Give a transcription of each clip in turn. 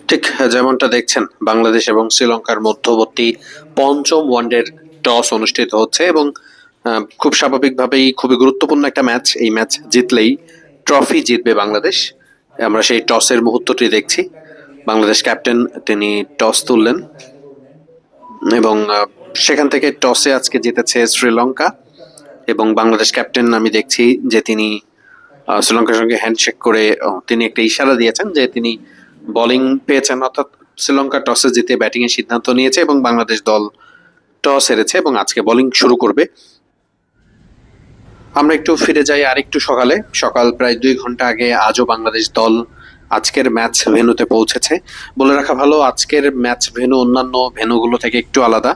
ঠিক যেমনটা দেখছেন, বাংলাদেশ এবং শ্রীলঙ্কার মধ্যবর্তী পঞ্চম ওয়ানডের টস অনুষ্ঠিত হচ্ছে এবং খুব স্বাভাবিকভাবেই খুবই গুরুত্বপূর্ণ একটা ম্যাচ। এই ম্যাচ জিতলেই ট্রফি জিতবে বাংলাদেশ। আমরা সেই টসের মুহূর্তটি দেখছি। বাংলাদেশ ক্যাপ্টেন তিনি টস তুললেন এবং সেখান থেকে টসে আজকে জিতেছে শ্রীলঙ্কা এবং বাংলাদেশ ক্যাপ্টেন আমি দেখছি যে তিনি শ্রীলঙ্কার সঙ্গে হ্যান্ডশেক করে তিনি একটা ইশারা দিয়েছেন যে তিনি বোলিং পেয়েছেন, অর্থাৎ শ্রীলঙ্কা টসে জিতে ব্যাটিং এর সিদ্ধান্ত নিয়েছে এবং বাংলাদেশ দল টস হেরেছে এবং আজকে বোলিং শুরু করবে। আমরা একটু ফিরে যাই আরেকটু সকালে, সকাল প্রায় 2 ঘন্টা আগে আজও বাংলাদেশ দল আজকের ম্যাচ ভেন্যুতে পৌঁছেছে। বলে রাখা ভালো, আজকের ম্যাচ ভেন্যু অন্যান্য ভেন্যুগুলো থেকে একটু আলাদা।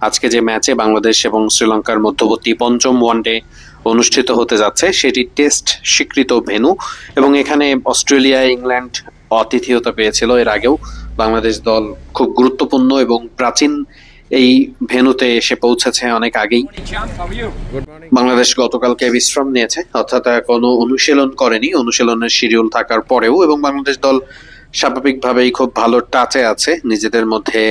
আজকে যে ম্যাচে বাংলাদেশ এবং শ্রীলঙ্কার মধ্যবর্তী পঞ্চম ওয়ানডে অনুষ্ঠিত হতে যাচ্ছে সেটি টেস্ট স্বীকৃত ভেন্যু এবং এখানে অস্ট্রেলিয়া, ইংল্যান্ড আতিথেয়তা পেয়েছিল এর আগেও। বাংলাদেশ দল খুব গুরুত্বপূর্ণ এবং প্রাচীন এই ভেন্যুতে এসে পৌঁছেছে অনেক আগেই। বাংলাদেশ গতকালকে বিশ্রাম নিয়েছে, অর্থাৎ কোনো অনুশীলন করেনি অনুশীলনের শিডিউল থাকার পরেও, এবং বাংলাদেশ দল স্বাভাবিকভাবেই খুব ভালো টাচে আছে নিজেদের মধ্যে।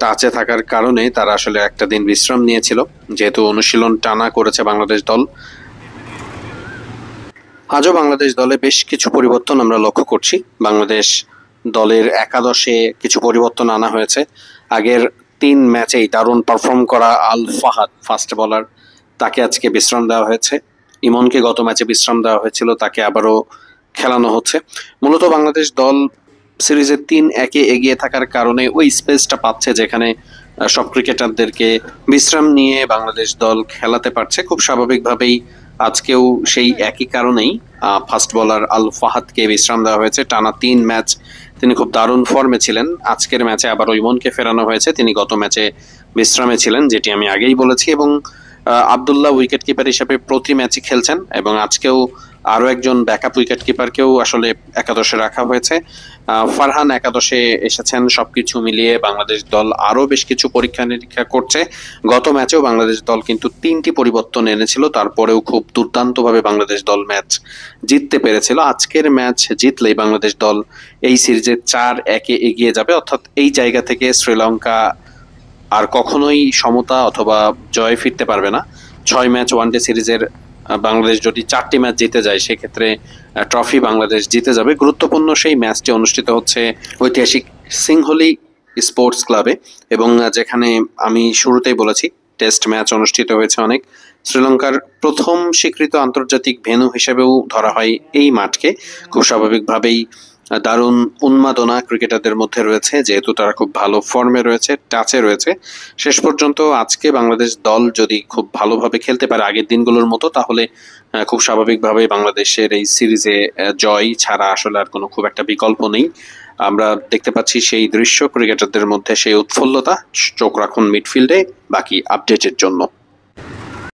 টাচে থাকার কারণে তারা আসলে একটা দিন বিশ্রাম নিয়েছিল, যেহেতু অনুশীলন টানা করেছে বাংলাদেশ দল। আজও বাংলাদেশ দলে বেশ কিছু পরিবর্তন আমরা লক্ষ্য করছি। বাংলাদেশ দলের একাদশে কিছু পরিবর্তন আনা হয়েছে। আগের 3 ম্যাচেই দারুণ পারফর্ম করা আল ফাহাদ ফাস্ট বোলার, তাকে আজকে বিশ্রাম দেওয়া হয়েছে। ইমনকে গত ম্যাচে বিশ্রাম দেওয়া হয়েছিল, তাকে আবারও খেলানো হচ্ছে। মূলত বাংলাদেশ দল সিরিজে 3-1 এগিয়ে থাকার কারণে ওই স্পেসটা পাচ্ছে যেখানে সব ক্রিকেটারদেরকে বিশ্রাম নিয়ে বাংলাদেশ দল খেলাতে পারছে। খুব স্বাভাবিকভাবেই আজকেও সেই একই কারণেই ফাস্ট বোলার আল ফাহাদকে বিশ্রাম দেওয়া হয়েছে। টানা 3 ম্যাচ তিনি খুব দারুণ ফর্মে ছিলেন। আজকের ম্যাচে আবার ইমনকে ফেরানো হয়েছে, তিনি গত ম্যাচে বিশ্রামে ছিলেন, যেটি আমি আগেই বলেছি। এবং আব্দুল্লাহ উইকেট কিপার হিসেবে প্রতি ম্যাচই খেলছেন এবং আজকেও আরো একজন ব্যাকআপ উইকেট কিপারকেও আসলে একাদশে রাখা হয়েছে। ফারহান একাদশে এসেছেন। সবকিছু মিলিয়ে বাংলাদেশ দল আরো বেশ কিছু পরীক্ষা নিরীক্ষা করছে। গত ম্যাচেও বাংলাদেশ দল কিন্তু 3টি পরিবর্তন এনেছিল, তারপরেও খুব দুর্দান্তভাবে বাংলাদেশ দল ম্যাচ জিততে পেরেছিল। আজকের ম্যাচ জিতলেই বাংলাদেশ দল এই সিরিজে 4-1 এগিয়ে যাবে, অর্থাৎ এই জায়গা থেকে শ্রীলঙ্কা আর কখনোই সমতা অথবা জয় ফিরতে পারবে না। 6 ম্যাচ ওয়ানডে সিরিজের বাংলাদেশ যদি 4টি ম্যাচ জিতে যায় সেক্ষেত্রে ট্রফি বাংলাদেশ জিতে যাবে। গুরুত্বপূর্ণ সেই ম্যাচটি অনুষ্ঠিত হচ্ছে ঐতিহাসিক সিংহলী স্পোর্টস ক্লাবে এবং যেখানে আমি শুরুতেই বলেছি টেস্ট ম্যাচ অনুষ্ঠিত হয়েছে অনেক। শ্রীলঙ্কার প্রথম স্বীকৃত আন্তর্জাতিক ভেন্যু হিসেবেও ধরা হয় এই মাঠকে। খুব স্বাভাবিকভাবেই দারুণ উন্মাদনা ক্রিকেটারদের মধ্যে রয়েছে, যেহেতু তারা খুব ভালো ফর্মে রয়েছে, টাচে রয়েছে। শেষ পর্যন্ত আজকে বাংলাদেশ দল যদি খুব ভালোভাবে খেলতে পারে আগের দিনগুলোর মতো, তাহলে খুব স্বাভাবিকভাবে বাংলাদেশের এই সিরিজে জয় ছাড়া আসলে আর কোনো খুব একটা বিকল্প নেই। আমরা দেখতে পাচ্ছি সেই দৃশ্য, ক্রিকেটারদের মধ্যে সেই উৎফুল্লতা। চোখ রাখুন মিডফিল্ডে বাকি আপডেটের জন্য।